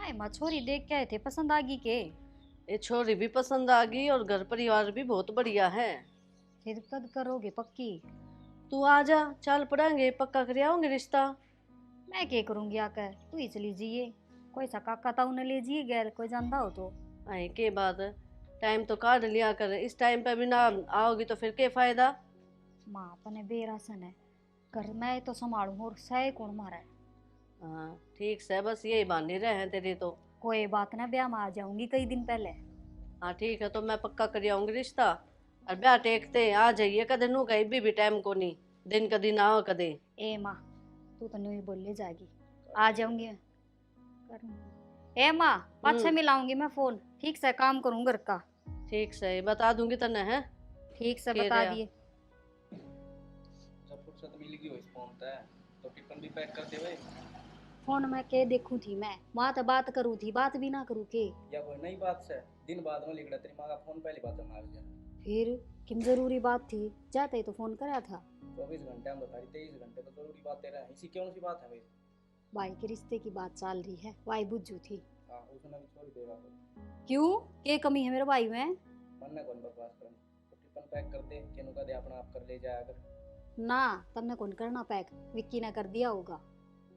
हाय माँ छोरी देख के आए थे, पसंद आ गई के? ये छोरी भी पसंद आ गई और घर परिवार भी बहुत बढ़िया है। फिर कद करोगे पक्की? तू आ जा, चल पड़ेंगे, पक्का कर आओगे रिश्ता। मैं क्या करूंगी आकर, तू ही चली जाइए। कोई सा काका ताऊ ने ले जाइए गैर, कोई जानता हो तो। आए के बात है, टाइम तो काट लिया कर, इस टाइम पे भी ना आओगी तो फिर क्या फायदा। माँ अपने बेरासन है, घर मैं तो संभालू और सह कौन मारा है। हाँ ठीक से, बस यही बहाने रहे हैं तेरी तो। कोई बात ना, ब्याह में आ जाऊंगी कई दिन पहले। हाँ ठीक है, तो मैं पक्का कर आऊंगी रिश्ता। और ब्याह टेकते आ जाइए, कदे नू कहीं भी टाइम को नहीं, दिन का दिन आओ कदे। ए माँ तू तो न्यू ही बोलने जाएगी। आ जाऊंगी मैं, करूंगी। ए माँ पाछे मिलाऊंगी मैं फोन, ठीक से काम करूँ घर का। ठीक से बता दूंगी तने है। ठीक से के बता रहा। दिए। जब फुर्सत मिलेगी वही फोन पे तो टिफिन भी पैक कर दे भाई। फोन में के देखूं थी मैं, वहाँ तो बात करूँ थी, बात भी ना करूँ के। या कोई नई बात से दिन बाद में लिखड़ा तेरी माँ का फोन पहली बात में आ गया। फिर किम जरूरी बात थी, जाते ही तो फोन करा था। 24 घंटे हम बता रही 23 घंटे तो जरूरी बात तेरा है, इसी कौन सी बात है भाई। भाई के रिश्ते की बात चल रही है, भाई बुझू थी। हाँ उसने भी छोड़ देगा कोई। क्यों, के कमी है मेरे भाई में? मन ने कौन बकवास कर, तो टिफिन पैक कर दे, केनू का दे अपना आप कर ले जाया कर। ना तमने कौन करना पैक, विक्की ने कर दिया होगा।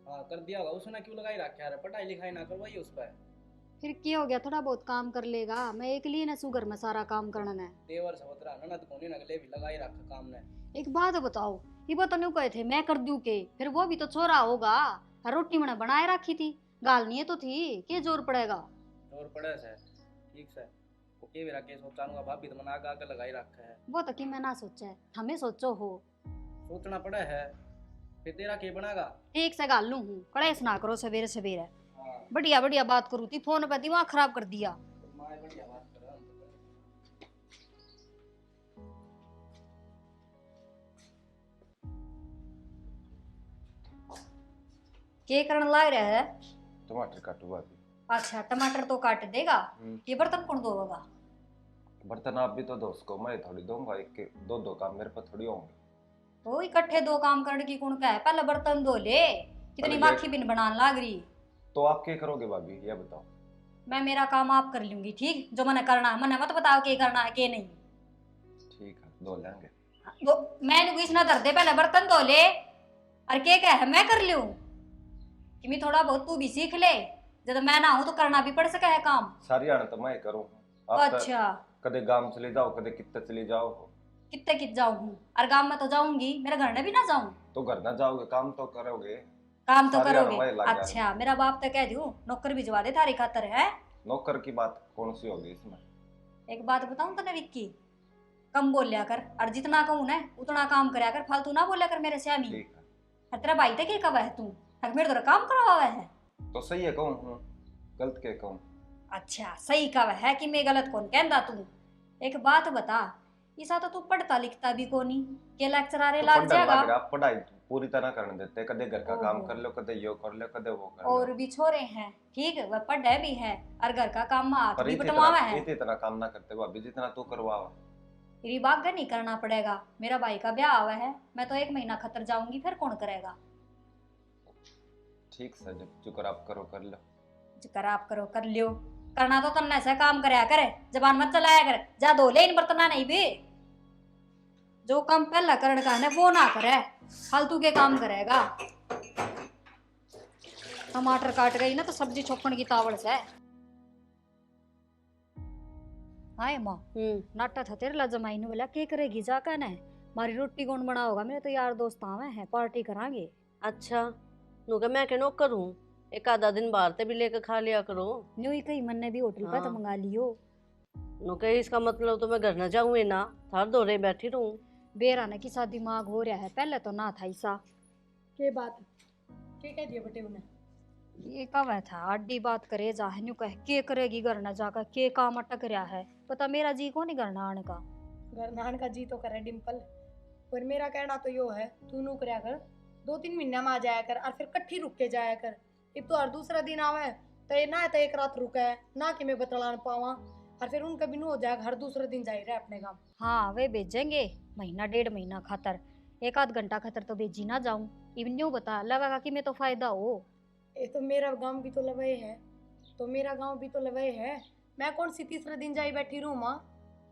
हाँ कर दिया होगा, उसने क्यों लगाई रखा है, पढ़ाई लिखाई ना करवाई उस पर। फिर क्या हो गया, थोड़ा बहुत काम कर लेगा, मैं एक लिए ना सुगर में सारा काम करना है। देवर सवतरा ननद कोनी नगले भी लगाई रखा काम ने। एक बात बताओ, ये बात नहीं कहे थे मैं कर दूं के, फिर वो भी तो छोरा होगा। हर रोटी मैंने बनाए रखी थी, गालनी तो थी, के जोर पड़ेगा। जोर पड़े से ठीक से वो के मेरा के सोचाऊंगा, भाभी तो मना आगे लगाई रखा है। वो तो कि मैं ना सोचा है, हमें सोचो हो। सोचना पड़ा है, फिर तेरा के बनागा। ठीक से गाल लू हूँ, कड़ेस ना करो सवेरे सवेरे। हाँ बढ़िया बढ़िया बात करूँ थी, फोन पे दिमाग खराब कर दिया। तो माँ बढ़िया बात कर रहा हूँ। के करण लाग रहा है? टमाटर काटो भाभी। अच्छा टमाटर तो काट देगा, ये बर्तन कौन धोगा? बर्तन आप भी तो दो, उसको मैं थोड़ी दूंगा, एक के दो दो काम मेरे पर थोड़ी होंगे। तो इकट्ठे दो काम करने की कौन का है, पहले बर्तन धो ले, कितनी पहले माखी बिन बनाने लाग रही। तो आप क्या करोगे भाभी, ये बताओ। मैं मेरा काम आप कर लूंगी, ठीक, जो मैंने करना है मैंने मत बताओ के करना है के नहीं। ठीक है, धो लेंगे। वो मैंने कुछ ना कर दे, पहले बर्तन धो ले। और के कह है मैं कर लूं कि मैं, थोड़ा बहुत तू भी सीख ले, जब मैं ना हूं तो करना भी पड़ सका है काम। सारी आना तो मैं करूँ। आप तो अच्छा कदे गांव चले जाओ, कदे कित्ते चले जाओ। कितने कित जाऊं हूँ, और गांव में तो जाऊंगी, मेरे घर में भी ना जाऊं। तो घर ना जाओगे, काम तो करोगे। काम तो सारी आना करोगे। मैं लग जाऊंगा। अच्छा मेरा बाप तो कह दूं नौकर भिजवा दे थारी खातर है। नौकर की बात कौन सी होगी इसमें। एक बात बताऊं तने विक्की, कम बोलिया कर, और जितना कहूं ना उतना काम करया कर, फालतू ना बोलिया कर मेरे श्यामी। ठीक है, और तेरा भाई तक कब है तू, मेरे तो काम करवा है। तो सही है कहूँ, गलत के कहूँ। अच्छा सही कहा है कि मैं गलत कौन कहता तू। एक बात बता, ऐसा तो तू पढ़ता लिखता भी कोनी, के लेक्चरारे तो लाग पढ़ने लग जाएगा। रहा, आप पढ़ाई पूरी तरह करने देते, कदे घर का काम ओहो। कर लो, कदे यो कर लो, कदे वो कर और लो। भी छोरे हैं, ठीक वह पढ़े भी है, और घर का काम में हाथ पर भी इतनी बटवावा तरह है। इतना काम ना करते भाभी जितना तू करवावा। तेरी बात नहीं करना पड़ेगा, मेरा भाई का ब्याह हुआ है, मैं तो 1 महीना खतर जाऊंगी, फिर कौन करेगा। ठीक से, जब चुकर आप करो कर लो। कर आप करो कर लियो, करना तो तन्ने से काम करया करे, जबान मत चलाया कर, जा धो ले इन बर्तना नहीं भी। जो काम पहला करण का है वो ना करे, फालतू के काम करेगा। टमाटर काट गई ना तो सब्जी छोकण की तावड़ से। हाय माँ नाटा था तेरे ला जमाई ने बोला के करेगी जाकर ने, मारी रोटी कौन बनाओगा, मेरे तो यार दोस्त आवे हैं, पार्टी करांगे। अच्छा नुका मैं के नौकर हूँ, एक आधा दिन बाहर से भी लेकर खा लिया करो। न्यू ही कही मन ने भी होटल पे तो हाँ। मंगा लियो। नुका इसका मतलब तो मैं घर न जाऊँ ना, थार दौरे बैठी रहूँ। बेरा ने किसा दिमाग हो रहा है, पहले तो ना था ऐसा। के बात के कह दिया बेटे उन्हें। ये कब है था अड्डी बात करे जा है, न्यू कह के करेगी घर न जाकर, के काम अटक रहा है, पता मेरा जी को नहीं घर न आने का। घर नान का जी तो करे डिम्पल, पर मेरा कहना तो यो है तू नू करया कर, 2-3 महीना में आ जाया कर, और फिर कट्ठी रुक के जाया कर। एक तो हर दूसरा दिन आवे तो ये ना तो एक रात रुका है ना कि मैं बतलान पावा, और फिर उनका भी नू हो जाएगा, हर दूसरा दिन जा ही रहे अपने काम। हाँ वे भेजेंगे, महीना 1.5 महीना खातर, 1 आध घंटा खातर तो भेजी ना जाऊं। इवन न्यू बता लगा कि मैं तो फायदा हो। ये तो मेरा गांव भी तो लवे है, तो मेरा गांव भी तो लवे है, मैं कौन सी तीसरे दिन जाई बैठी रहूं माँ।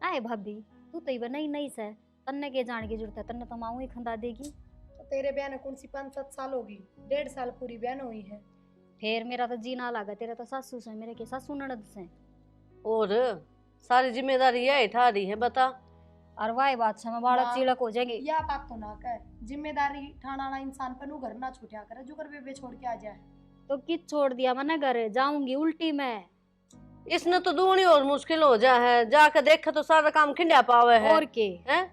आए भाभी तू तो इवन नई नई से तन्ने के जाने की जरूरत है, तन्ने तो माऊ ही खंदा देगी। तो तेरे ब्याह ने कौन सी 5-7 साल होगी, 1.5 साल पूरी ब्याह हुई है। फिर मेरा तो जी ना लगा, तेरे तो सासू से, मेरे के सासू ननद से। और सारी जिम्मेदारी यही ठा रही है, बता। और वाह बात से मैं बालक माँ, चिड़क हो जाएंगे। या बात तो ना कर, जिम्मेदारी ठाना वाला इंसान पर घर ना छूटा करे, जो कर बेबे छोड़ के आ जाए। तो किस छोड़ दिया मैंने, घर जाऊंगी उल्टी मैं। इसने तो दूनी और मुश्किल हो जा है, जाकर देखे तो सारा काम खिंडा पावे है। और के हैं?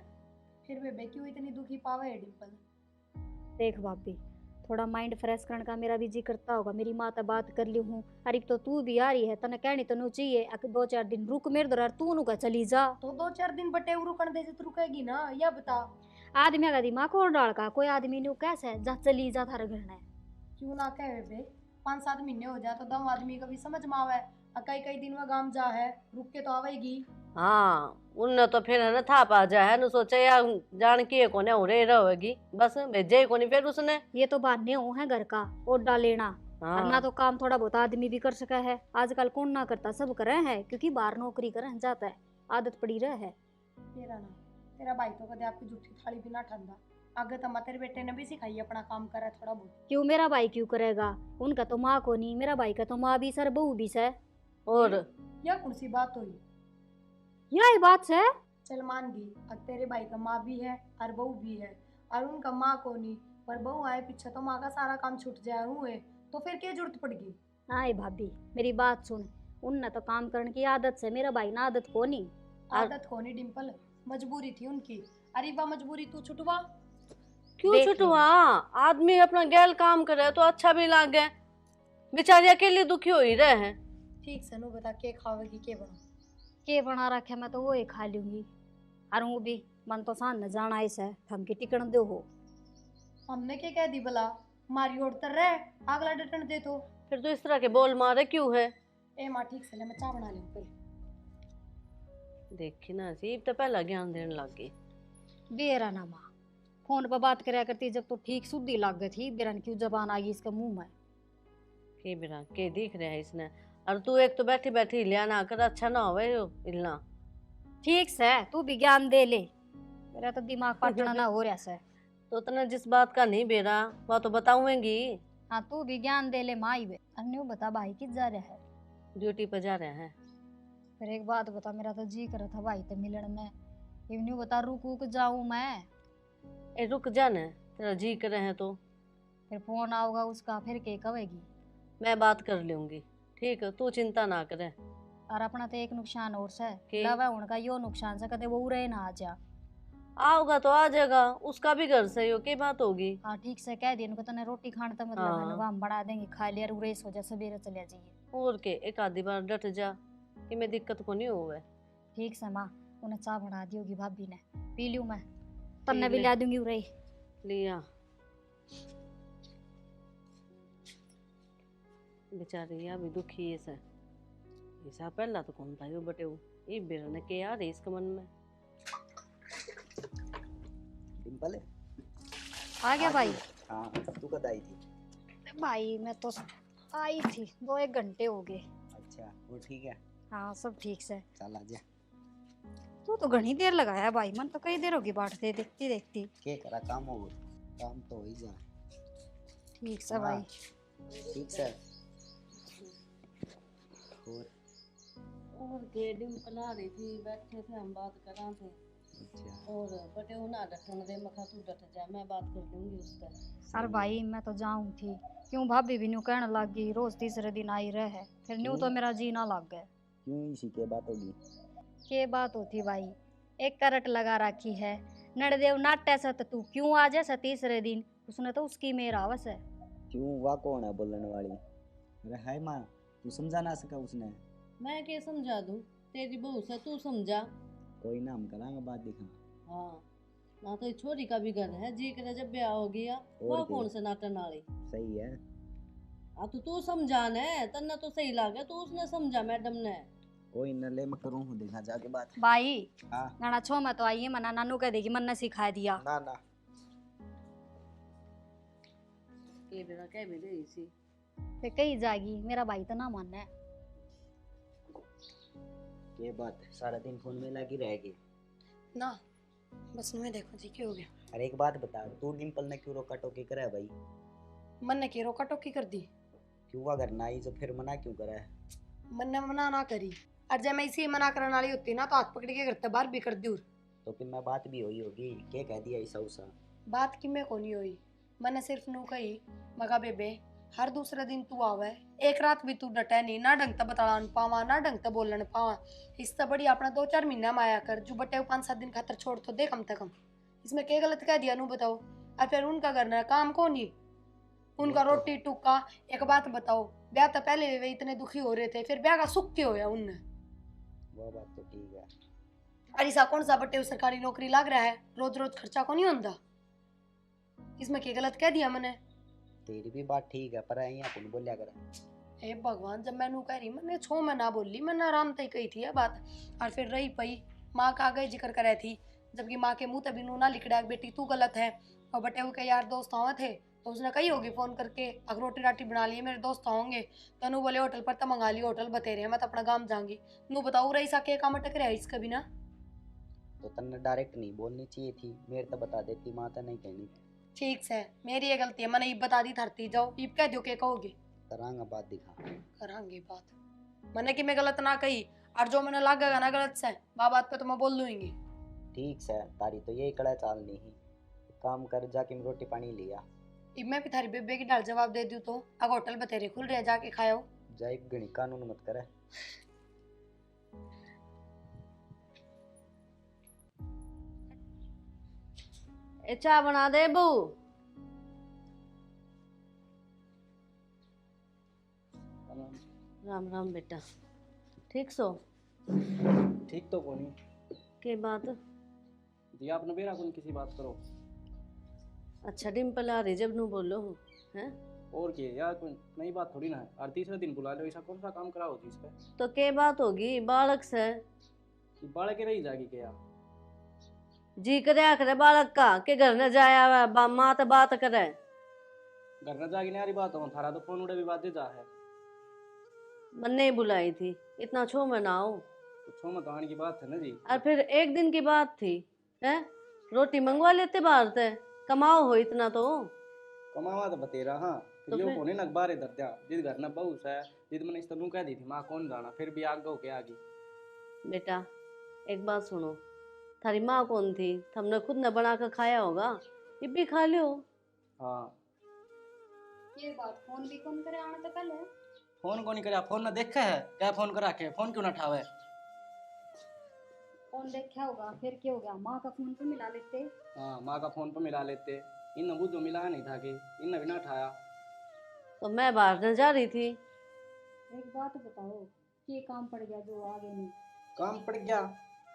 फिर बेबे क्यों इतनी दुखी पावे है डिम्पल। देख भाभी, थोड़ा माइंड फ्रेश करने का मेरा भी जी करता होगा, मेरी माँ तो बात कर ली हूँ। अरे तो तू भी आ रही है, तने कहनी तो चाहिए 2-4 दिन रुक मेरे दर, तू नु का चली जा। तो 2-4 दिन बटे रुकन दे तो रुकेगी ना, या बता। आदमी का दिमाग कौन डाल का, कोई आदमी नु कैसे जा चली जा थारे घर ने। क्यों ना कहे बेबे, 5-7 महीने हो जाए तो दम आदमी का भी समझ में आवे। कई कई दिन में गांव जा है, रुक के तो आवेगी। हाँ, उनने तो फिर है ना था पा जा है, सोचा यार जान के कोने उड़े रहेगी, बस भेजे कोनी फिर उसने। ये तो बहाने हो है घर का ओडा लेना। हाँ। करना तो काम थोड़ा बहुत आदमी भी कर सका है, आजकल कौन ना करता, सब करे है, क्योंकि बाहर नौकरी करे जाता है, आदत पड़ी रहे है। तेरा ना, तेरा भाई तो कदे आपकी जूठी थाली भी ना ठंडा। आगे तो तेरे बेटे ने भी सिखाई अपना काम करे थोड़ा बहुत। क्यों मेरा भाई क्यों करेगा, उनका तो माँ को नहीं, मेरा भाई का तो माँ भी सर बहू भी है। और यह कौन सी बात हुई। यही बात है। चल मान गई, अब तेरे भाई का माँ भी है और बहू भी है, और उनका माँ को नहीं, पर बहू आए पीछे तो माँ का सारा काम छूट जाए हुए, तो फिर क्या जरूरत पड़गी। आए भाभी मेरी बात सुन, उनने तो काम करने की आदत से, मेरा भाई ना आदत को नहीं। आदत को नहीं डिम्पल, मजबूरी थी उनकी। अरे वाह मजबूरी तू छुटवा। क्यों देख छुटवा, आदमी अपना गैल काम करे तो अच्छा भी लागे, बेचारी अकेले दुखी हो ही रहे हैं। ठीक से नु बता के खावेगी के बना। के बना रखे मैं तो वो ही खा लूंगी, और वो भी मन तो सान न जाना ऐसा थम की टिकन दो हो। हमने क्या कह दी भला, मारी ओर तर रहे अगला डटन दे तो। फिर तो इस तरह के बोल मारे क्यों है। ए माँ ठीक से ले, मैं चाय बना लूं फिर। देखी ना सी तो पहला ज्ञान देने लग गई। बेरा ना माँ, फोन पर बात कराया करती जब तो ठीक शुद्धि लग गई थी, बेरन क्यों जबान आ गई इसके मुंह में। के बिना के दिख रहा है इसने, और तू एक तो बैठी बैठी लिया ना कर, अच्छा ना होवे यो इल्ला। ठीक से तू भी ज्ञान दे ले, मेरा तो दिमाग पटना ना हो रहा से। तो तने जिस बात का नहीं बेरा वह तो बताऊंगी। हाँ तू भी ज्ञान दे ले माँ, ही अन्य बता भाई किस जा रहा है। ड्यूटी पर जा रहे हैं। फिर एक बात बता, मेरा तो जी कर था भाई ते मिलन में, इवन्यू बता रुक रुक जाऊं मैं। ए रुक जा न, तेरा जी करे हैं तो। फिर फोन आओगा उसका, फिर के कहेगी। मैं बात कर लूंगी, ठीक है, तू चिंता ना करे। और अपना तो एक नुकसान और से, के? दवा उनका यो नुकसान से कदे वो उरे ना आ जा। आओगा तो आ जाएगा, उसका भी घर से ही हो, की बात होगी। हाँ ठीक से कह दिया उनको, तने रोटी खाने तो मतलब है ना, हाँ। वो हम बना देंगे, खा लिया उरे सो जा, सवेरे चले जाइए। और के एक आधी बार डट जा कि मैं दिक्कत को नहीं होवे। ठीक से माँ, उन्हें चाय बना दी होगी भाभी ने, पी लूं मैं, तन्ने भी ले। ला दूंगी उरे। लिया बेचारी अभी दुखी है से, ऐसा पहला तो कौन था यो बटे वो ये बेर ने के यार इसके मन में। डिम्पल आ गया भाई। हाँ, तू कब आई थी। भाई मैं तो आई थी 2-1 घंटे हो गए। अच्छा, वो ठीक है। हाँ सब ठीक से। चल आ जा। तू तो घनी देर लगाया भाई, मन तो कई देर होगी बांटते देखती देखती। के करा काम हो, काम तो हो ही जा। ठीक से हाँ। भाई। ठीक से। और के डिम्पल आ रही थी, बैठे थे हम बात कर रहे थे। अच्छा, और बटे वो ना डटन दे, मखा तू डट जा, मैं बात कर लूंगी उससे। अरे भाई मैं तो जाऊं थी, क्यों भाभी भी न्यू कहने लग गई, रोज तीसरे दिन आई रहे, फिर न्यू तो मेरा जी ना लग गया। क्यों इसी के बात होगी। के बात होती भाई, एक करट लगा रखी है, नड़देव नाट्य से तो तू क्यों आ जा तीसरे दिन, उसने तो उसकी मेरा आवस है। क्यों, वाह कौन है बोलने वाली। अरे हाय माँ, तू समझा ना सका उसने। मैं क्या समझा दूं, तेरी बहू से तू समझा। कोई ना, हम करांगे बात दिखा। हाँ ना, तो छोरी का भी घर है, जी करे जब ब्याह हो गया वो क्या? कौन से नाटन वाली। सही है। हाँ तो तू समझा ने, तन्ने तो सही लागे, तो उसने समझा मैडम ने। कोई न ले, मैं करूँ हूँ देखा जाके बात। भाई हाँ। गाना छो मैं तो आई है, मना नानू कह देगी मन ने सिखा दिया। ना ना, के बिना कह भी दे इसी। फिर कही जाएगी, मेरा भाई तो ना मानना है। ये बात सारा दिन फोन में लगी रहेगी। ना बस मैं देखो जी क्या हो गया। अरे एक बात बता, तू डिम्पल ने क्यों रोका टोकी करा है भाई? मन ने की रोका टोकी कर दी। क्यों अगर ना ही तो फिर मना क्यों करा है? मन ने मना ना करी, और जब मैं इसी मना करने वाली होती ना तो हाथ पकड़ के करते बाहर भी कर दी। तो फिर मैं बात भी हुई होगी, क्या कह दिया ऐसा उसा? बात कि मैं को नहीं हुई, मैंने सिर्फ नू कही मगा बेबे हर दूसरे दिन तू आवे, एक रात भी तू डटे नहीं, ना ढंग से बतलान पावा ना ढंग से बोलन पावा। इससे बड़ी अपना 2-4 महीना में आया कर, जो बटे 5-7 दिन खातर छोड़ तो दे कम से कम। इसमें क्या गलत कह दिया नू बताओ? और फिर उनका करना काम कौन ही, उनका रोटी टुक्का। एक बात बताओ, ब्याह तो पहले वे इतने दुखी हो रहे थे, फिर ब्याह का सुख क्यों होया उनने? वो बात तो ठीक है। अरिसा कौन सा बटे सरकारी नौकरी लग रहा है, रोज रोज खर्चा को नहीं होता। इसमें क्या गलत कह दिया मैंने? तेरी भी बात ठीक है, पर यहाँ अपन बोलिया कर। हे भगवान, जब मैनू कह रही मैंने छो में ना बोली, मैंने आराम से कही थी ये बात। और फिर रही पई माँ का आगे जिक्र करे थी, जबकि माँ के मुंह तभी नू ना लिखड़ा बेटी तू गलत है। और बटे वो के यार दोस्त आवे थे तो उसने कही होगी फोन करके, अगर रोटी राटी बना लिए मेरे दोस्त होंगे तो नू बोले होटल पर तो मंगा ली, होटल बतेरे मैं तो अपना गांव जाऊंगी। नू बताऊ रही सा के काम टकरे है इसका भी ना। तो तन्ने डायरेक्ट नहीं बोलनी चाहिए थी, मेरे तो बता देती, माँ तो नहीं कहनी थी। ठीक से मेरी ये गलती है, मैंने ये बता दी धरती जाओ ये कह दो के कहोगे। करांगा बात दिखा। करांगे बात, मैंने कि मैं गलत ना कही, और जो मैंने लागेगा ना गलत से बात पे तो मैं बोल लूंगी। ठीक से तारी तो यही कड़ा चाल नहीं ही, काम कर जाके मैं रोटी पानी लिया। इब मैं भी थारी बेबे की डाल जवाब दे दूं तो अगर होटल बतेरे खुल रहे जाके खाओ। जाए गणी कानून मत करे। ए चाय बना दे बहू। राम राम बेटा, ठीक सो? ठीक तो कोनी के बात? जी आपने बेरा कौन किसी बात करो। अच्छा डिम्पल आ रही जब नू बोलो हैं? और क्या यार, कोई नई बात थोड़ी ना है। और तीसरे दिन बुला लो, ऐसा कौन सा काम कराओ जी इस पे? तो के बात होगी बालक से? कि बाड़े के रही जागी क्या? जी करे करे बालक का के घर न जाया हुआ माँ तो बात करे। घर न जागी नहीं आ रही बात हो, थारा तो फोन उड़े भी बात दे जा है। मन नहीं बुलाई थी, इतना छो में ना आओ। तो छो मत आने की बात है ना जी। और फिर एक दिन की बात थी है, रोटी मंगवा लेते बाहर से, कमाओ हो इतना तो। कमावा तो बतेरा हाँ, तो फिर यो फिर? कोने नक बारे दर्द्या जिस घर न बहू है, जिद मैंने इस तनु कह दी थी माँ कौन जाना, फिर भी आग गो के आगी। बेटा एक बात सुनो, थारी माँ कौन थी? हमने खुद न बना कर खाया होगा, ये भी खा लो। हाँ ये बात फोन भी कौन करे आने तो पहले। फोन को नहीं करा, फोन न देखा है क्या? फोन करा के फोन क्यों ना उठावे? फोन देखा होगा फिर क्या हो गया, माँ का फोन पे मिला लेते। हाँ माँ का फोन पर मिला लेते, इन बुद्धो मिला नहीं था कि इन भी ना उठाया। तो मैं बाहर न जा रही थी। एक बात बताओ, ये काम पड़ गया जो आगे नहीं? काम पड़ गया?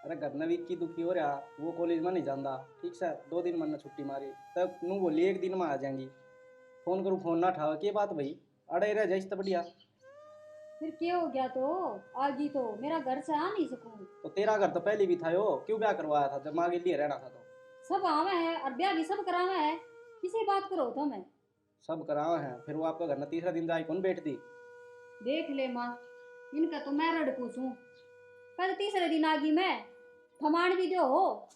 अरे घर न विक्की दुखी हो रहा, वो कॉलेज में नहीं जाता ठीक से, 2 दिन मन छुट्टी मारी तब नू बोली 1 दिन में आ जाएंगी। फोन करूँ फोन ना उठावा, के बात भाई अड़े रह जाइस तो बढ़िया। फिर क्या हो गया? तो आगी तो मेरा घर से आ नहीं सकूं। तो तेरा घर तो पहले भी था यो, क्यों ब्याह करवाया था जब माँ के लिए रहना था? तो सब आवे है और ब्याह भी सब करावा है, किसी बात करो तो मैं सब करावा है, फिर वो आपका घर न तीसरा दिन जाए कौन बैठती? देख ले माँ, इनका तो मैं रड़ पूछूं, कल तीसरे दिन आगी मैं थमाण भी दो हो।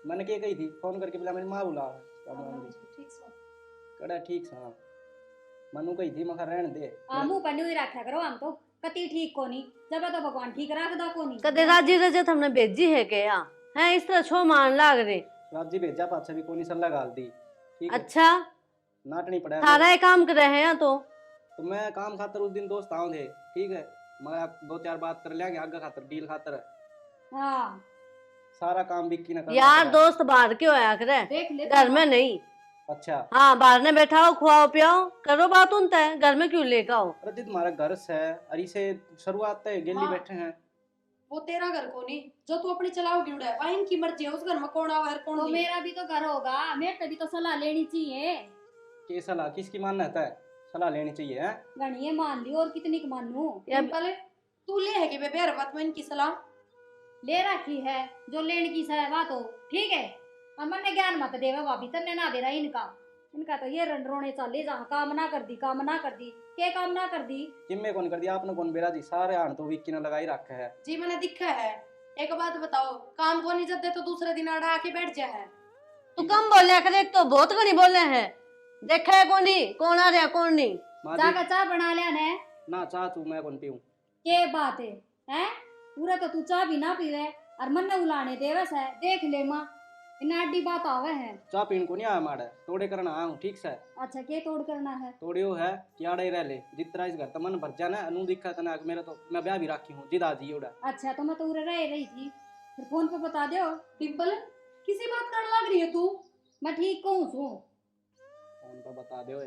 मैंने क्या कही थी, फोन करके बोला मेरी माँ बुला ठीक से कड़ा ठीक सा। मनु कही थी मखा रहने दे। आमू पन्नी हुई रखा करो, हम तो कति ठीक को नहीं, जब तो भगवान ठीक रखदा को नहीं। कदे राजी रजत हमने भेजी है क्या है? इस तरह छो मान लाग रहे। राजी भेजा पाछा भी कोनी सल्ला गाल दी ठीक है। अच्छा नाटनी पड़ा थारा ये काम कर रहे हैं तो मैं काम खातर उस दिन दोस्त आऊं थे ठीक है, मैं 2-4 बात कर लेंगे आगे खातर डील खातर। हाँ सारा काम बिक्की ने करना यार पड़ा। दोस्त बाहर क्यों आया करे, देख ले घर में नहीं। अच्छा हाँ बाहर ने बैठाओ, खुआओ पियाओ, करो बात उनता है, घर में क्यों लेकर आओ? अरे जी तुम्हारा घर से अरे से शुरुआत है गेली हाँ। बैठे हैं। वो तेरा घर को नहीं, जो तू अपनी चलाओगी उड़ा है, इनकी मर्जी है, उस घर में कौन आवा है कौन तो नहीं। मेरा भी तो घर होगा, मेरे पे भी तो सलाह लेनी चाहिए। के सलाह किसकी मानना है? सलाह लेनी चाहिए है? गणिये मान ली और कितनी की मानू, या पहले तू ले है कि बेबे हर बात में इनकी सलाह ले रखी है जो लेने की सलाह तो ठीक है। अमन ने ज्ञान मत देवे भाभी, तन्ने ना दे रहा इनका। इनका तो ये रोने चाले जहाँ काम ना कर दी के काम ना कर दी। किम्मे कौन कर दिया आपने कौन बेरा जी सारे हाथ तो विक्की ने लगाई रखा है। जी मैंने दिखा है। एक बात बताओ, काम को नहीं जब दे तो दूसरे दिन अड़ा आके बैठ जा है। तू कम बोलने कर, एक तो बहुत घनी बोलने है। देखा है कौन आ रहा कौन नहीं। माँ चाह जी का चाह बना लिया ने ना चाह तू मैं कौन पीऊं। के बात है हैं? पूरा तो तू चाह भी ना पीवे और मन ने उलाने देवस है। देख ले माँ इन्ना अड्डी बात आवे है। चाह पीन को नहीं आया माड़ा तोड़े करना आया हूँ ठीक से। अच्छा के तोड़ करना है? तोड़ियो है कि आड़े रह ले जितना इस घर तो मन भर जाना अनु दिखा तना मेरा तो मैं ब्याह भी राखी हूँ जिदा जी उड़ा। अच्छा तो मैं तो उरे रह रही थी फिर फोन पे बता दो। डिम्पल किसी बात करने लग रही है तू? मैं ठीक कहूँ सू। फोन पे बता दो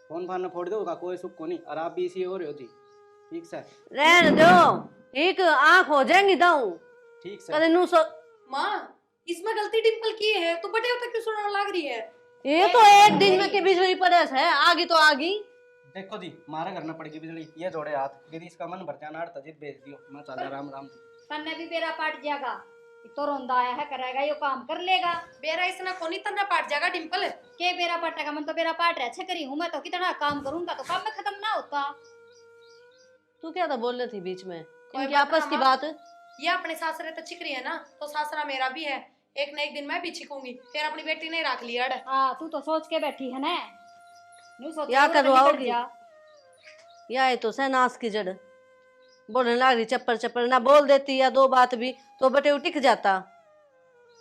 फोन फान फोड़ दो का कोई सुख को नहीं और आप भी इसी हो रहे हो जी ठीक से। रहने दो, ठीक आंख हो जाएंगी दाऊ। ठीक से कदे नू सो माँ इसमें गलती डिम्पल की है, तू बटे होता क्यों सुनाने लग रही है? ये तो एक दिन में के बिजली पड़स है, आगी तो आगी। देखो जी मारा करना पड़ेगी बिजली ये जोड़े हाथ यदि इसका मन भर जाना तजिद भेज दियो मैं चल राम राम। तन्ने भी बेरा पाट जाएगा तो रोंदा आया है करेगा यो काम कर लेगा। बेरा इसना कोनी तना पाट जाएगा डिम्पल। के बेरा पाटेगा? मन तो बेरा पाट रहा अच्छा करी हूँ मैं तो कितना काम करूंगा तो काम में खत्म ना होता। तू क्या था बोल रही थी बीच में कोई इनकी बात आपस ना की माँ। बात। ये अपने सासरे तो चिक रही है ना, तो सासरा मेरा भी है। एक न एक दिन मैं भी छिकूंगी, फिर अपनी बेटी नहीं रख लिया अड़। हाँ तू तो सोच के बैठी है ना। न्यू सोच या के करवाओगी? जा। या ये तो सहनास की जड़ बोलने लग रही चप्पर चप्पर ना बोल देती या दो बात भी तो बटे टिक जाता।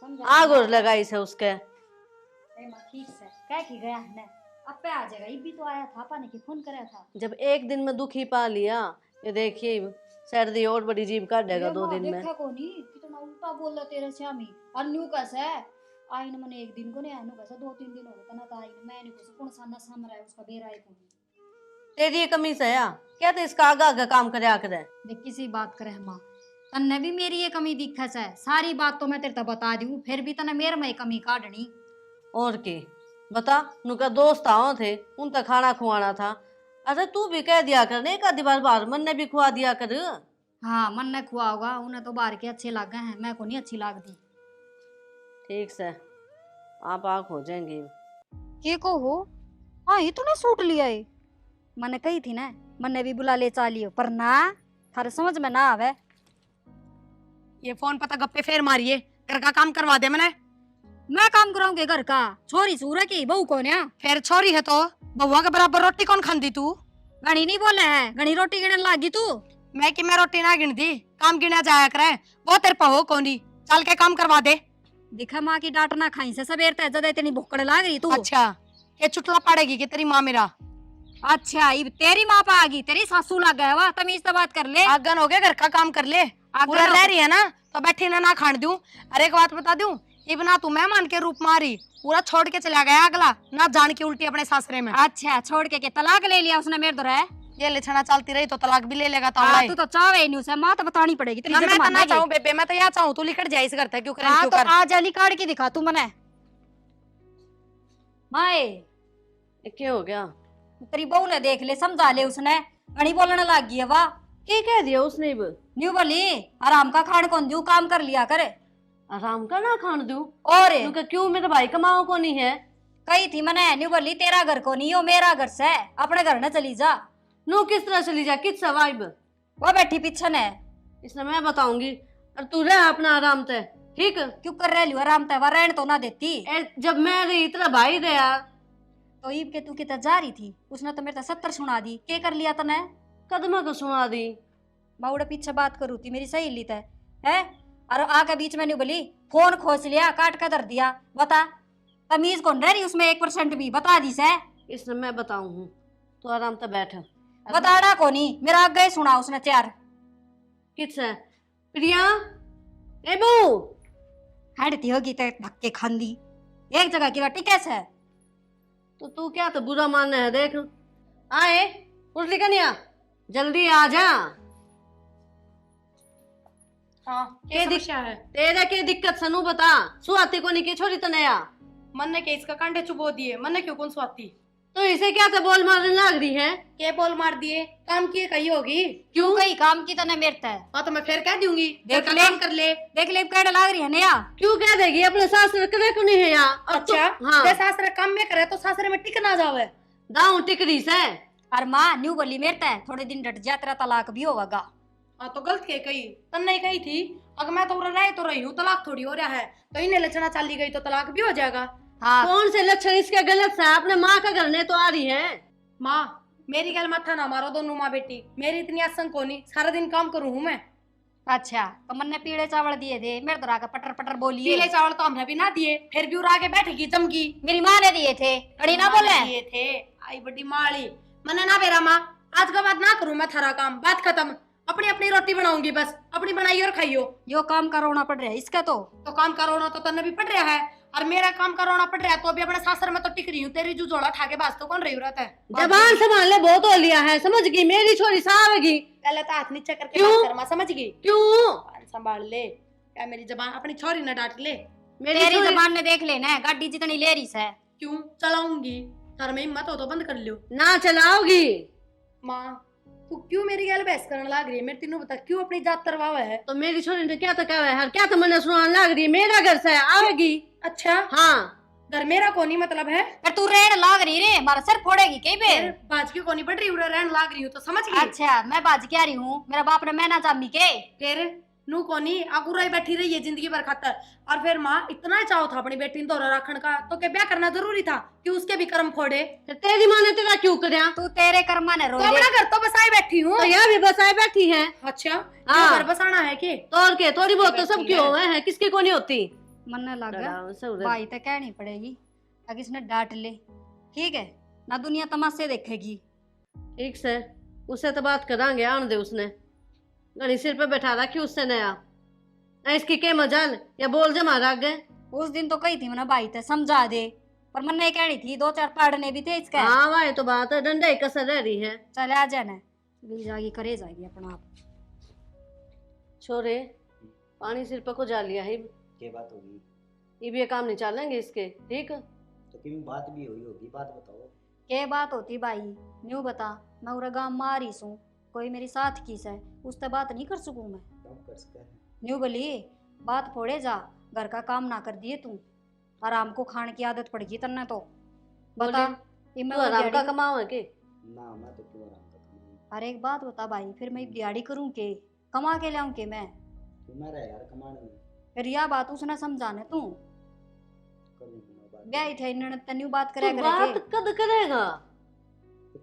समझा? आग और लगाई से उसके। ए माँ ठीक से कह की गया है ना अब पे आ जाएगा। ये भी तो आया था पाने की फोन कराया था। जब एक दिन में दुखी पा लिया ये देखिए सर्दी और बड़ी जीभ काट देगा ये 2 माँ दिन में। देखा को नहीं कितना उल्टा बोल रहा तेरे श्यामी। और न्यू कैसे है आईन मने एक दिन को नहीं आनु कैसे 2-3 दिन हो गए तना तो आईन मैंने को कौन सा नशा मरा है उसका बेरा है को। तेरी ये कमी से या क्या तो इसका आगा आगा काम करे आकर देख किसी बात करे माँ तन्ने भी मेरी ये कमी दिखत है। सारी बात तो मैं तेरे तो बता दी हूँ फिर भी तने मेरे में कमी काटनी। और की बता नुका दोस्त आओ थे उन तक खाना खुआना था। अरे तू भी कह दिया कर एक आधी बार मन ने भी खुआ दिया कर। हाँ मन ने खुआ होगा उन्हें तो बाहर के अच्छे लग गए हैं मैं को नहीं अच्छी लगती। ठीक से आप आँख हो जाएंगी। के को हो? हाँ ये तूने सूट लिया है। मैंने कही थी ना मन ने भी बुला ले चालियो पर ना थारे समझ में ना आवे। ये फोन पता गप्पे फेर मारिए, घर का काम करवा दे मैंने। मैं काम कराऊंगे घर का? छोरी सूरा की बहू कौन है? फिर छोरी है तो बउआ के बराबर रोटी कौन खांदी तू? घनी नहीं बोले है घनी रोटी गिनने लागी तू। मैं कि मैं रोटी ना गिनती, काम गिना जाया करे। वो तेरे पे हो कोनी, चल के काम करवा दे। दिखा माँ की डांट ना खाई से सबेर ते ज्यादा इतनी भुक्कड़ लाग रही तू। अच्छा ये चुटला पड़ेगी कि तेरी माँ मेरा? अच्छा ये तेरी माँ पा आ गई तेरी सासू लग गया हुआ तमीज से बात कर ले। आगन हो गया, घर का काम कर ले। पूरा रह रही है ना तो बैठी ना खान दूं। अरे एक बात बता दूं, इबना तू मेहमान के रूप मारी पूरा छोड़ के चला गया अगला ना जान की उल्टी अपने सासरे में। अच्छा छोड़ के तलाक ले लिया उसने मेरे दो ये लिछना चलती रही तो तलाक भी ले लेगा। तो तू तो चाहे नहीं उसे माँ तो बतानी पड़ेगी तेरी मैं इज्जत तो ना मानेगी। चाहूं बेबे, मैं तो यहाँ चाहूं तू लिखट जाए इस घर तक क्यों करे हाँ क्यों तो कर। आ जाली काट के दिखा तू मने माए। ये क्या हो गया? तेरी बहू ने देख ले समझा ले उसने घनी बोलने लग गई है वाह। क्या कह दिया उसने? न्यू बोली आराम का खान कौन दू काम कर लिया करे। आराम का ना खान दूं? और क्योंकि क्यों मेरे भाई कमाओ को नहीं है। कही थी मैंने न्यू बोली तेरा घर को नहीं हो मेरा घर से अपने घर न चली जा। नो किस तरह चली जा किस वाइब? वो बैठी पीछे ने इसने मैं बताऊंगी और तू रह अपना आराम से ठीक। क्यों कर रही आराम तय रहन तो ना देती। जब मैं रही तेरा भाई रहा तो ईब के तू कितना जा रही थी उसने तो मेरे 70 सुना दी के कर लिया तने। कदम को सुना दी। मैं उड़े पीछे बात करू थी मेरी सहेली तय है और आके बीच में नहीं बोली फोन खोस लिया काट कर धर दिया। बता तमीज कौन रह रही उसमें 1% भी बता दी से। इसने मैं बताऊं हूँ तो आराम से बैठ। बताना को नहीं मेरा आगे सुना उसने 4 किस है प्रिया ए बहू हटती होगी तो धक्के खांदी एक जगह की बाटी कैसे है। तो तू क्या तो बुरा मानना है देख। आए उर्ली कन्या जल्दी आ जा। हाँ के क्या समस्या है? तेरा के दिक्कत सनू बता। सुहाती को नहीं की छोरी तो नया मन ने के इसका कांडे चुबो दिए, मन ने क्यों कौन स्वाती? तो इसे क्या तो बोल मारने लग रही है? के बोल मार दिए? काम किए कही होगी। क्यों कहीं काम की तने मेरता है? हाँ तो मैं फिर कह दूंगी देख घर का ले। काम कर ले। देख ले कहने लाग रही है नया। क्यों कह देगी? अपने सासरे करे क्यों नहीं है यहाँ? अब तो- अच्छा हाँ जैसे सासरे काम में करे तो सासरे में टिक ना जावे। दाऊ टिकरी से। और माँ न्यू बोली मेरता है, थोड़े दिन डट जा तेरा तलाक भी होगा। हाँ तो गलत के कही तन नहीं कही थी। अगर मैं तो रह तो रही हूँ, तलाक थोड़ी हो रहा है। तो इन्हें लचना चाली गई तो तलाक भी हो जाएगा। हाँ कौन से लक्षण इसके गलत है? अपने माँ का करने तो आ रही है। माँ मेरी गल माथा ना मारो दोनों माँ बेटी। मेरी इतनी आसन को नहीं, सारा दिन काम करूँ हूँ मैं। अच्छा तो मैंने पीले चावल दिए थे, मेरे तो आके पटर पटर बोलिए। पीले चावल तो हमने भी ना दिए, फिर भी उड़ा के बैठेगी चमकी। मेरी माँ ने दिए थे, अड़ी ना बोले। दिए थे आई बड़ी माली। मैंने ना बेरा माँ, आज का बात ना करूँ मैं थारा काम, बात खत्म। अपनी अपनी रोटी बनाऊंगी बस, अपनी बनाई और खाइयो। यो काम करवाना पड़ रहा है इसका तो काम करोना तो तन्ने भी पड़ रहा है, और मेरा काम करवाना पड़ रहा है। तो अभी अपने सासर में तो टिक रही हूँ। तेरी जो जोड़ा ठाके बास तो कौन रही रहता है। जबान संभाल ले, बहुत हो लिया है, समझ गई? मेरी छोरी सावेगी। पहले तो हाथ नीचे करके क्यों? बात कर माँ, समझ गई? क्यों? जबान संभाल ले। क्या मेरी जबान अपनी छोरी न डांट ले। मेरी तेरी छोरी जबान ने देख लेना है, गाड़ी जितनी ले रही है। क्यों चलाऊंगी? थार में हिम्मत हो तो बंद कर लियो। ना चलाओगी। माँ तू क्यों मेरी गल बहस करने लग रही है? मेरे तीनों बता क्यों अपनी जात तरवावा है? तो मेरी छोरी ने क्या तो कहा है? क्या तो मैंने सुनाने लग रही है? मेरा घर से आवेगी। अच्छा हाँ घर मेरा कोनी मतलब है? फिर तू रेड़ लाग रही रे, हमारा सर फोड़ेगी कई पे। फिर बाज की कोनी पड़ रही उड़ा रहन लाग रही हूँ तो समझ गई। अच्छा मैं बाज के आ रही हूँ, मेरा बाप ने मैना चामी के। फिर नू कोनी अगुराई बैठी रही है जिंदगी भर खातर। और फिर माँ इतना चाव था अपनी बेटी दोहरा रखन का, तो क्या ब्याह करना जरूरी था कि उसके भी कर्म फोड़े? तो तेरी माँ ने तेरा क्यों करया? तू तेरे कर्मा ने रो तो ले। अपना घर तो बसाए बैठी हूँ। तो यहाँ भी बसाए बैठी है। अच्छा हाँ। घर बसाना है कि? तो और के थोड़ी बहुत तो बैठी सबकी है। हो है, किसकी को नहीं होती? मन लगा लड़ाओ से उधर। भाई तो कहनी पड़ेगी, अगर इसने डांट ले ठीक है ना, दुनिया तमाशे देखेगी। ठीक से उससे तो बात करांगे, आन दे उसने घड़ी सिर पे बैठा रखी उससे नया। ना इसकी के मजाल या बोल जमा रख गए। उस दिन तो कही थी मैंने भाई ते समझा दे, पर मन नहीं कहनी थी, दो चार पढ़ने भी थे इसका। हाँ वही तो बात है, डंडा ही कसर रह रही है। चल आ जाना, चली जाएगी करे जाएगी अपना आप। छोरे पानी सिर पे को जा लिया है, के बात होगी? ये भी ये काम नहीं चलेंगे इसके। ठीक तो क्यों बात भी हुई होगी, बात बताओ। के बात होती भाई? न्यू बता, मैं उरा गाँव मारी सू, कोई मेरी साथ की है, उससे बात नहीं कर सकूं मैं। कम कर सकते हैं। न्यू बोली बात फोड़े जा, घर का काम ना कर दिए तू, आराम को खाने की आदत पड़ गई तन्ने तो। बता ये मैं तो आराम का दिहाड़ी- कमाओ है के? ना मैं तो क्यों आराम का कमाऊं? अरे एक बात बता भाई, फिर मैं दिहाड़ी करूं के, कमा के लाऊं के मैं? क्यों मैं रहा यार कमाने में? फिर यह बात उसने समझाने तू करूंगी मैं बात। ब्याह थे इन्होंने तन्यू बात तो करे बात करे कद करेगा?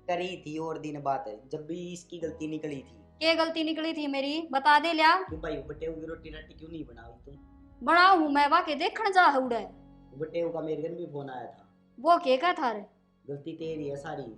करी थी और दिन बात है, जब भी इसकी गलती निकली थी। के गलती निकली थी मेरी बता दे लिया। क्यों भाई वो बटेऊ की रोटी राटी क्यों नहीं बनाई तुम? बनाऊ हूं मैं, वाके देखण जा उड़े। वो बटेऊ का मेरे घर भी फोन आया था। वो के का था रे? गलती तेरी है सारी।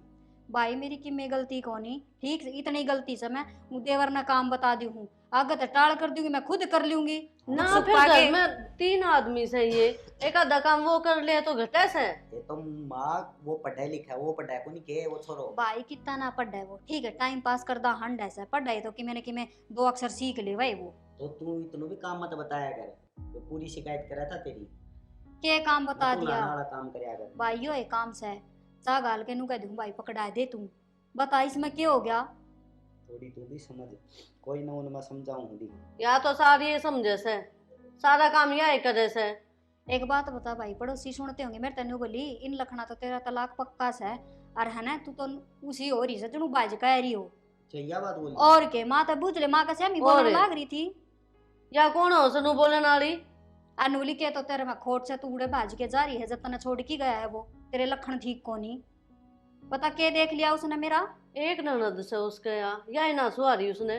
भाई मेरी कि मैं गलती कोनी, ठीक इतनी गलती से मैं देवर ने काम बता दी हूँ, आगे तो टाल कर दूंगी, मैं खुद कर लूंगी ना सुख फिर पाके। घर में 3 आदमी से ये एक आधा काम वो कर ले तो घटे से। ये तो माँ वो पढ़ाई लिखा है, वो पढ़ाई को नहीं के वो छोरो। भाई कितना ना पढ़ा है वो, ठीक है टाइम पास करदा हंड ऐसा पढ़ा है तो कि मैंने 2 अक्षर सीख ले भाई वो। तो तू इतनो भी काम मत बताया कर, तो पूरी शिकायत करा था तेरी। के काम बता तू दिया नाना वाला काम करया कर। भाई? यो एक काम से चा गाल के नु कह दूं भाई पकड़ा दे तू, बता इसमें क्या हो गया? थोड़ी तू भी समझ, कोई ना उन्हें मैं समझाऊंगी। या तो सारी ये समझे से, सारा काम यह करे से। एक बात बता भाई, पड़ोसी सुनते होंगे मेरे तेनू बोली इन लखना तो तेरा तलाक पक्का से, और है ना तू तो उसी हो रही से तू बाज कह रही हो। चाहिए बात बोली। और के माँ तो बुझ ले, माँ का सेमी बोलने और? लाग रही थी। या कौन हो सनु बोलने वाली? अनूली के तो तेरे में खोट से तू उड़े भाज के जा रही है, जब तने छोड़ के गया है वो, तेरे लखन ठीक को नहीं पता के देख लिया उसने मेरा। एक ननद से उसके या ही ना सुहारी उसने।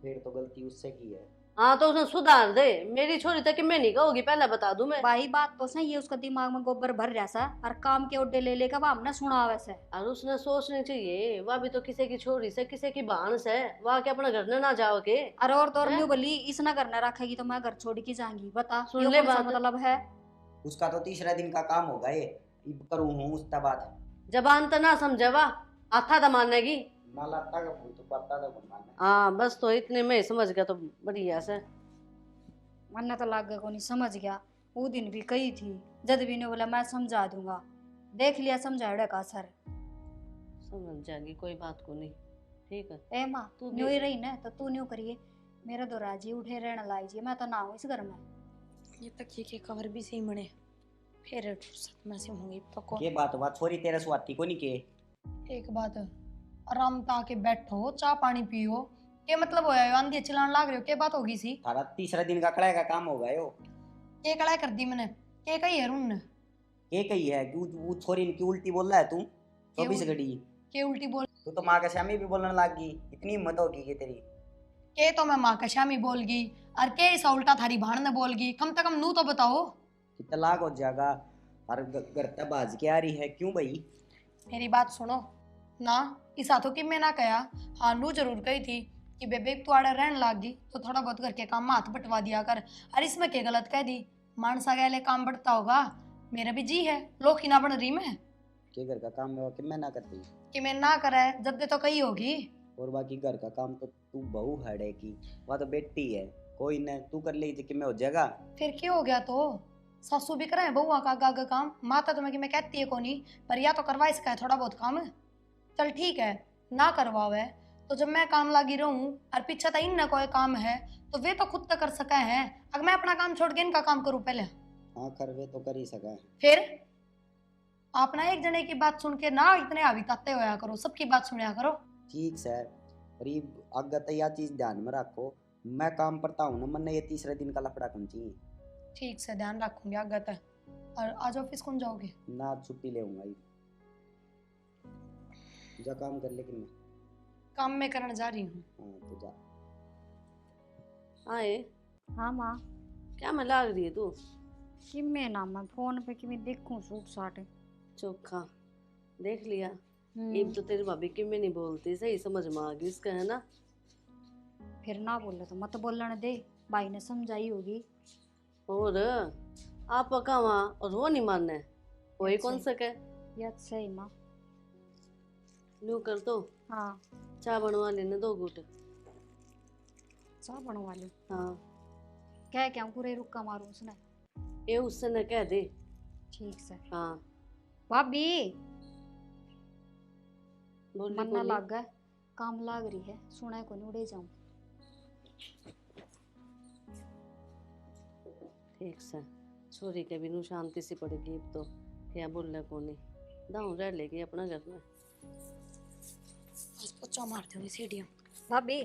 फिर तो गलती उससे की है। हाँ तो उसने सुधार दे, मेरी छोरी तक मैं नहीं कहूंगी, पहले बता दूं मैं। भाई बात तो सही है, उसका दिमाग में गोबर भर रहा सा, और काम के ओडे ले लेकर हमने सुना वैसे। और उसने सोचनी चाहिए, वह भी तो किसी की छोरी से, किसी की बहन से, वह के अपने घर में ना जाओ के। अरे और तो और हैं? न्यू बोली इसना घर न रखेगी तो मैं घर छोड़ के जाऊंगी, बता सुन यो ले कौन सा बात। मतलब है? उसका तो तीसरा दिन का काम होगा ये, इब करूँ हूँ उसका बात। जबान तो ना समझे वा, आथा तो मानने की। ना लगता का फूल तो पत्ता तो बनना। हाँ बस तो इतने में ही समझ गया तो बढ़िया से। मन तो लाग गया को नहीं समझ गया। वो दिन भी कही थी, जद भी ने बोला मैं समझा दूंगा, देख लिया समझाड़ा का असर। समझ जाएगी, कोई बात को नहीं। ठीक है ए माँ तू न्यू भी- ही रही ना तो तू न्यू करिए, मेरा तो राजी उठे रहना लाई जी, मैं तो ना हूँ इस घर में। ये तकिए के कवर भी सही बने, फिर फुर्सत में से होंगी पको। के बात हुआ छोरी तेरे स्वाति को नहीं के? एक बात, आराम ताके बैठो, चाय पानी पियो, के मतलब होया यो आंधी चिल्लाने लाग रहे हो, के बात होगी सी? थारा तीसरा दिन का कड़ाई का काम होगा यो। के कड़ाई कर दी मैंने, के कही है रुन, के कही है कि वो छोरी की उल्टी बोल रहा है तू 24 उल्टी? घड़ी? के उल्टी बोल, तू तो माँ का श्यामी भी बोलने लग गई, इतनी हिम्मत होगी कि तेरी? के तो मैं माँ का शामी बोल गई, और के ऐसा उल्टा थारी भाण ने बोल गई, कम से कम नू तो बताओ। कि तलाक हो जाएगा और घर तक बाज के आ रही है क्यों भाई? मेरी बात सुनो ना, इस हाथों की मैं ना कहा, हाँ नू जरूर कही थी कि बेबे तू आड़े रहने लाग गई तो थोड़ा बहुत करके काम में हाथ बटवा दिया कर, और इसमें क्या गलत कह दी? मानसा गैले काम बढ़ता होगा, मेरा भी जी है, लोग की ना बन रही मैं के घर का काम में कि मैं ना करती? कि मैं ना करे जब दे तो कही होगी। और बाकी घर का काम तो तू बहू हड़े की, वह तो बेटी है, कोई न तू कर लेगी कि मैं हो जाएगा। फिर क्या हो गया? तो सासू भी करे बहुआ का गागा काम, माता तुम्हें कि मैं कहती है को नहीं, पर या तो करवा इसका है थोड़ा बहुत काम। चल ठीक है ना करवावे तो जब मैं काम लागी रहूं और पीछे तो इन न कोई काम है तो वे तो खुद तो कर सका है, अगर मैं अपना काम छोड़ के इनका काम करूं पहले? हाँ करवे तो कर ही सका है। फिर आप ना एक जने की बात सुन के ना इतने हावी ताते होया करो, सबकी बात सुनया करो। ठीक सर, पर ये अगर तो यह चीज ध्यान में रखो, मैं काम करता हूँ ना, मन ये तीसरे दिन का लफड़ा कम चाहिए ठीक से ध्यान रखूंगी आगत है। और आज ऑफिस कौन जाओगे? ना, छुट्टी ले जा काम कर, लेकिन मैं काम में करने जा रही हूँ। हाँ तो जा। आए हाँ माँ क्या मैं लाग रही है तू? कि मैं ना मैं फोन पे कि मैं देखूं सूट साट। चोखा देख लिया। एक तो तेरी भाभी की मैं नहीं बोलती, सही समझ में आ गई इसका, है ना? फिर ना बोले तो मत बोलने दे, भाई ने समझाई होगी। और आप पकावा और वो नहीं मानना है, वही कौन अच्छा। सके? याद सही माँ। न्यू कर दो, हाँ चाय बनवा लेने 2 घूट। चाह बनवा लो। हाँ क्या क्या पूरे रुक्का मारूं उसने? ये उससे न कह दे। ठीक से। हाँ भाभी बोली मन ना बोली। लाग गए, काम लाग रही है, सुना को नहीं उड़े जाऊं। ठीक से छोरी के बिनु शांति से पड़ेगी अब तो, क्या बोलने को नहीं, दाऊ रह लेगी अपना घर में। आज पोछा मार दूंगी सीढ़ियाँ। भाभी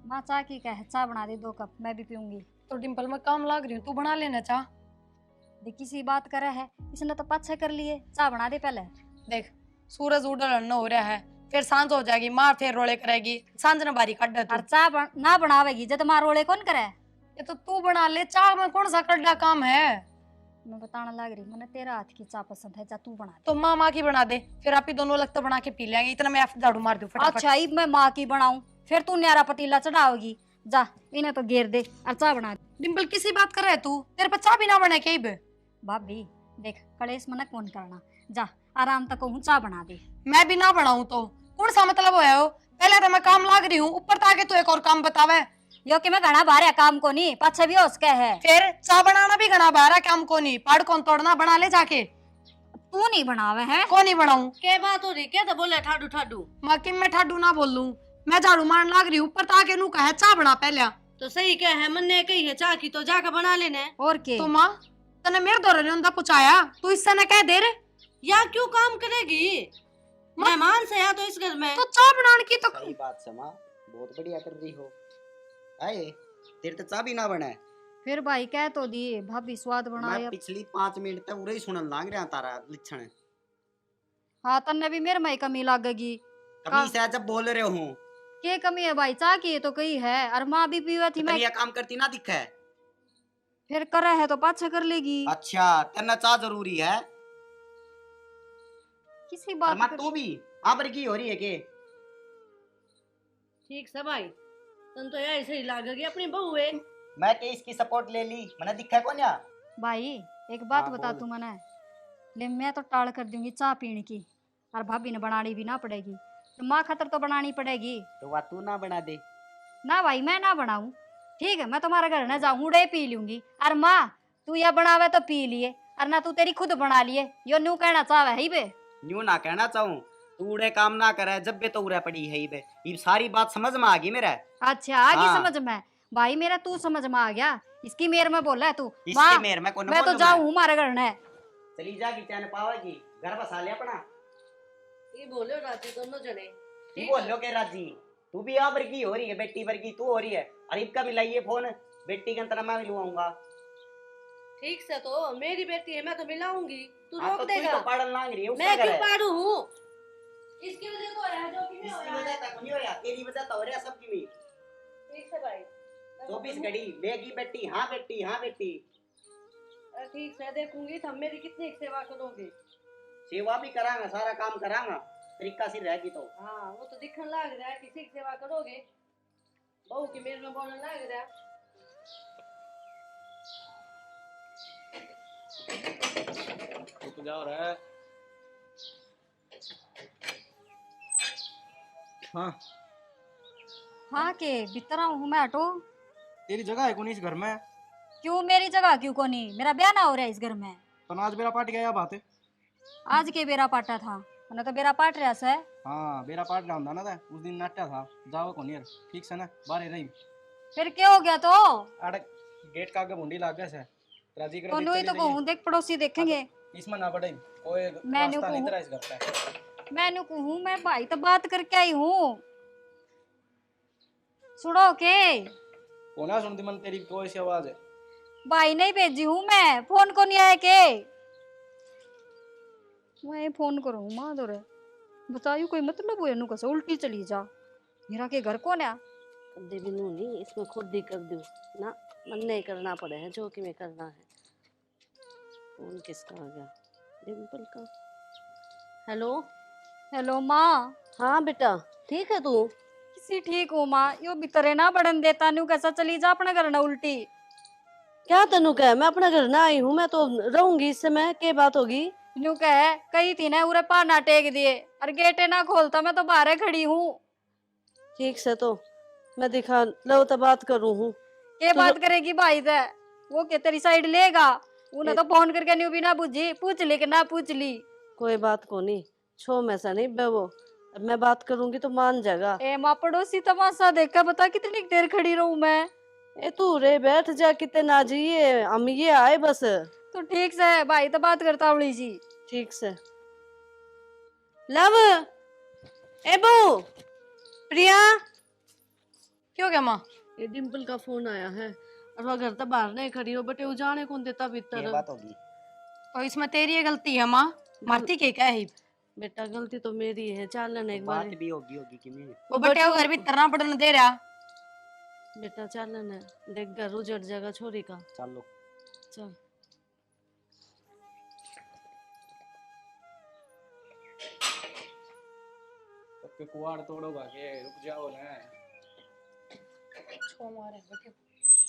माँ चाह की क्या है, चाय बना दे 2 कप, मैं भी पीऊंगी। तो डिम्पल में काम लाग रही हूँ, तू बना लेना चाह। देख किसी बात करे है, इसने तो पाछे कर लिए, चाय बना दे पहले। देख सूरज उड़ना हो रहा है, फिर सांझ हो जाएगी, मार फिर रोले करेगी, सांझ ने बारी काट तू। और चाय ना बनावेगी जब मार रोले कौन करे? ये तो तू बना ले, चाह में कौन सा कड्डा काम है? मैं बताने लग रही, मैंने तेरा हाथ की चाय पसंद है, जा तू बना दे। तो माँ की बना दे, फिर आप ही दोनों लगता बना के पी लेंगे, इतना मैं झाड़ू मार दूं फटाफट। अच्छा मैं माँ की बनाऊं, फिर तू न्यारा पतीला चढ़ाओगी, जा इन्हें तो घेर दे और चाय बना दे। डिम्पल किसी बात कर रहा है तू? तेरे पे चाह भी ना बने के बे? भाभी देख कलेश मन कौन करना, जा आराम तक कहूँ चाय बना दे। मैं भी ना बनाऊं तो कौन सा मतलब होया हो? पहले तो मैं काम लाग रही हूँ, ऊपर तो आके तू एक और काम बतावे। यो कि मैं घना बाहर काम को नहीं, पाछे भी उसके है। फिर चाह बनाना भी घना बाहर काम को नहीं, पाड़ कौन तोड़ना, बना ले जाके। तू नहीं बनावे है? कौन नहीं बनाऊं? क्या बात हो रही, क्या तो बोले ठाडू ठाडू? मैं कि मैं ठाडू ना बोल लूं, मैं झाड़ू मारने लाग रही हूँ, ऊपर तो आके नू कहे चाह बना पहले। तो सही क्या है, मन ने कही है चाह की तो जाकर बना लेने। और के तो माँ तने मेरे दौरे ने उनका पूछाया, तू इससे न कह दे रे। या क्यों काम करेगी, मेहमान से या तो इस घर में। तो चाह बनाने की तो सही बात से माँ, बहुत बढ़िया कर रही हो। आए तेरे तो चाबी ना बना है। फिर भाई कह तो दिए भाभी स्वाद बनाए। मैं पिछली 5 मिनट तक उरे ही सुनन लाग रहा तारा लक्षण। हाँ तन्ने भी मेरे में कमी लगेगी। कभी से जब बोल रहे हो के कमी है भाई, चाह की तो कही है, और माँ भी पीवे थी, मैं ये काम करती ना दिखा है। फिर करे है तो पाछे कर लेगी। अच्छा तेना चाह जरूरी है? किसी बात मैं कर... तू भी वहां पर की हो रही है के? ठीक से भाई, तन तो ऐसे ही लागेगी अपनी बहू है। मैं के इसकी सपोर्ट ले ली, मैंने दिखा कौन या? भाई एक बात हाँ, बता बोल। तू मने, ले मैं तो टाल कर दूंगी चाह पीने की, और भाभी ने बनानी भी ना पड़ेगी, तो माँ खतर तो बनानी पड़ेगी तो वह तू ना बना दे। ना। भाई मैं ना बनाऊं, ठीक है मैं तुम्हारे घर न जाऊं, उड़े पी लूंगी, और माँ तू या बनावे तो पी लिए, और ना तू तेरी खुद बना लिए यो न्यू कहना चाहे ही बे। यूं ना कहना चाहूँ, तू उड़े काम ना करे जब भी तो उड़े पड़ी है बे। ये सारी बात समझ में आ गई मेरे। अच्छा आगे हाँ। समझ में भाई मेरा तू समझ में आ गया। इसकी मेर में बोला है तू इसके माँ मेर में कौन मैं तो बोलूं जाऊँ हमारे घर ने। चली जागी चैन पावेगी, घर बसा ले अपना। ये बोलो राजी दोनों जने। की बोल लो के राजी, तू भी आ वर्गी हो रही है, बेटी वर्गी तू हो रही है। अरीब का भी लाइए फोन, बेटी के अंतर मैं भी लुआऊंगा। ठीक से तो मेरी बेटी है, मैं तो मिलाऊंगी, तू हाँ, रोक तो तू ही देगा। तो पाड़न लांग रही है, उसका मैं घर क्यों है। पाड़ू हूँ? इसकी वजह तो है जो कि नहीं हो इसकी रहा वजह है। तक नहीं हो रहा, तेरी वजह तो हो रहा है सबकी भी। ठीक से भाई। 24 घड़ी लेगी बेटी, हाँ बेटी, हाँ बेटी। ठीक से देखूंगी तुम मेरी कितनी सेवा करोगे। सेवा भी करांगा, सारा काम करांगा, तरीका से रहेगी तो। हाँ वो तो दिखने लग रहा है, किसी की सेवा करोगे। बहू की मेरे में बोलने लग रहा है। तो जा रहा है। हाँ हाँ के भीतर हूँ मैं हटो। तेरी जगह है कौन इस घर में? क्यों मेरी जगह क्यों कोनी? मेरा ब्याह ना हो रहा है इस घर में। तो आज बेरा पाट गया बात है। आज के बेरा पाटा था मैंने तो बेरा पाट रहा से। हाँ बेरा पाट रहा था ना था उस दिन नाट्या था। जाओ कौन यार, ठीक से ना बाहर रही। फिर क्या हो गया तो? अरे गेट का आगे भूंडी लाग गया से। राजी तो कर नुई तो कहूँ देख पड़ोसी देखेंगे। इसमें ना बढ़े कोई मैंने रास्ता नहीं कहूँ- तेरा इस घर पे। मैंने कहूँ मैं भाई तो बात करके आई हूँ। सुनो के कोना सुनती मन तेरी कोई सी आवाज है। भाई नहीं भेजी हूँ मैं, फोन को नहीं आया के मैं फोन करूँ माँ दो रे बताइयो कोई मतलब हुआ नु कैसे उल्टी चली जा। मेरा के घर कौन है? कद्दे भी नू नहीं, इसमें खुद ही कर दूँ ना, मन नहीं करना पड़े है जो कि मैं करना है। फोन किसका आ गया? डिम्पल का। हेलो। हेलो माँ। हाँ बेटा ठीक है तू? किसी ठीक हूँ माँ, यो भीतरे ना बढ़न देता नु कैसा चली जा अपने घर ना उल्टी। क्या तनु कह, मैं अपने घर ना आई हूँ, मैं तो रहूंगी इस समय, क्या बात होगी? नु कह कही थी ना उरे पाना टेक दिए और गेटे ना खोलता मैं तो बाहर खड़ी हूँ। ठीक से तो मैं दिखा लो तो बात करूँ हूँ। के तो बात करेगी भाई से? वो के तेरी साइड लेगा? उन्हें तो फोन करके न्यू भी ना पूछी, पूछ ली कि ना पूछ ली। कोई बात को नहीं, छो में से नहीं बे वो, अब मैं बात करूंगी तो मान जाएगा। ए माँ पड़ोसी तमाशा देखा, बता कितनी देर खड़ी रहूं मैं। ए तू रे बैठ जा, कितने ना जाइए हम ये आए बस। तो ठीक से भाई तो बात करता उड़ी जी। ठीक से। लव ए बू प्रिया। क्यों क्या माँ? ये डिम्पल का फोन आया है और वह घर तो बाहर नहीं खड़ी हो बटे उजाने कौन देता ये भीतर। बात होगी। तो इसमें तेरी ये गलती है माँ, मारती के क्या है? बेटा गलती तो मेरी है, चालन एक बार। बात भी होगी कि नहीं? वो बटे वो घर भी तरना पड़ने दे रहा। बेटा चालन है, देख घर उजड़ जाएगा छोरी का। चलो चल। सबके कुआड़ तोड़ोगा के रुक जाओ ना। छो मारे बटे।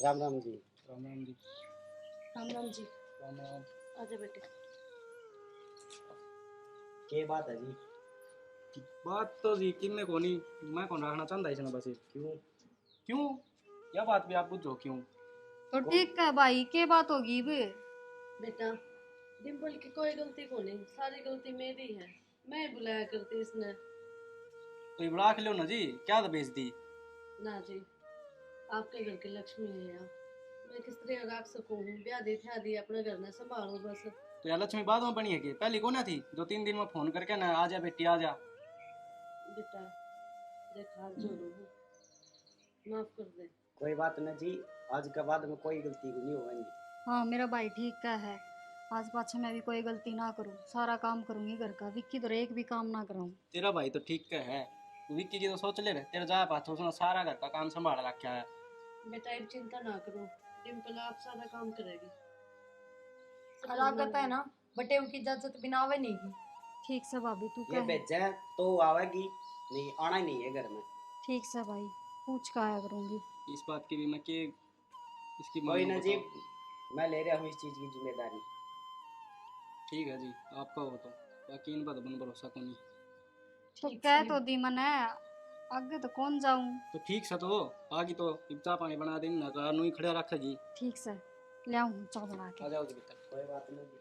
राम राम जी। राम राम जी। राम राम जी। राम राम। आजा बेटे। के बात है जी? बात तो जी किन्ने को नहीं, मैं कौन रखना चाहता इसने बस। क्यों? क्यों यह बात भी आप पूछो क्यों? तो ठीक है भाई के बात होगी बे? बेटा डिम्पल की कोई गलती को नहीं, सारी गलती मेरी है, मैं बुलाया करती इसने। तो ये राख लो ना जी, क्या तो बेच दी। ना जी, आपके घर की लक्ष्मी है यहाँ, मैं किस तरह रख सकूँ? ब्याह दी था दी अपने घर में संभालो बस। तो यह लक्ष्मी बाद में बनी है कि पहली कौन थी जो 3 दिन में फोन करके ना आ जा बेटी आ जा। बेटा देख हाथ जोड़ू, माफ कर दे। कोई बात नहीं जी, आज के बाद में कोई गलती नहीं होगी। हाँ मेरा भाई ठीक का है, आज पाछे मैं भी कोई गलती ना करूँ, सारा काम करूंगी घर का। विक्की तो एक भी काम ना कराऊं। तेरा भाई तो ठीक का है, तू विक्की की तो सोच ले रहे, तेरा जा पाथ उसने सारा घर का काम संभाल रखा है। बेटा एक चिंता ना करो, डिम्पल आप सारा काम करेगी। लागत है ना बटे की इज्जत बिना आवे नहीं की। ठीक से भाभी तू ये कह। भेजा तो आवेगी, नहीं आना ही नहीं है घर में। ठीक से भाई पूछ के आया करूंगी। इस बात की भी मैं के इसकी कोई मांग ना जी, बताऊं। मैं ले रहा हूँ इस चीज की जिम्मेदारी। ठीक है जी, आपका हो तो बाकी इन पर बन भरोसा को नहीं। तो ठीक कह से। तो दी मने, आगे तो कौन जाऊं। तो ठीक से तो आगे तो चाय पानी बना देना, तो नू ही खड़ा रखेगी। ठीक से ले आऊं चाय बना के। आ जाओ जी बेटा। कोई बात नहीं जी।